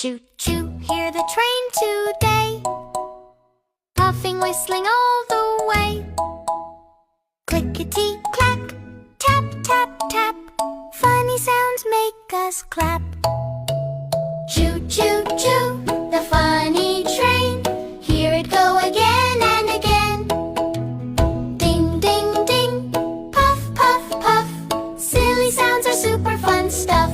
Choo-choo, hear the train today, puffing, whistling all the way. Clickety-clack, tap, tap, tap, funny sounds make us clap. Choo-choo-choo, the funny train, hear it go again and again. Ding, ding, ding, puff, puff, puff, silly sounds are super fun stuff.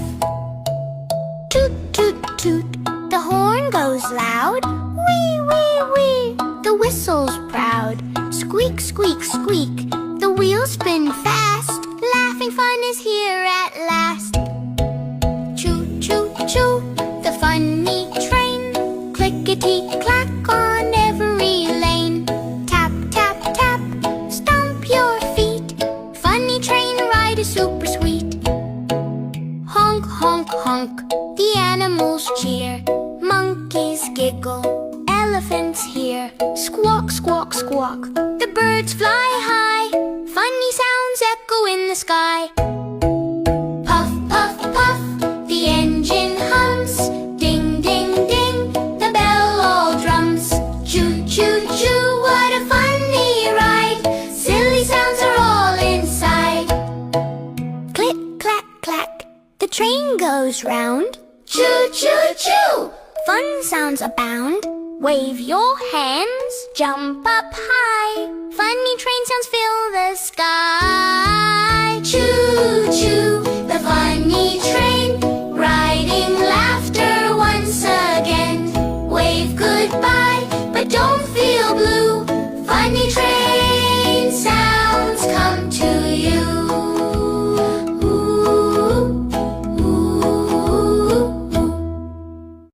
Toot, toot, toot, the horn goes loud. Wee, wee, wee, the whistle's proud. Squeak, squeak, squeak, the wheels spin fast. Laughing fun is here at last. Choo, choo, choo, the funny train, clickety-clack on every lane. Tap, tap, tap, stomp your feet, funny train ride is super sweet. Honk, honk, honk, the animals cheer. Monkeys giggle, elephants hear. Squawk, squawk, squawk, the birds fly high. Funny sounds echo in the sky. Puff, puff, puff, the engine hums. Ding, ding, ding, the bell all drums. Choo, choo, choo, what a funny ride. Silly sounds are all inside. Click, clack, clack, the train goes round. Choo, choo, choo, fun sounds abound. Wave your hands, jump up high. Funny train sounds fill the sky. Choo, choo, the funny train.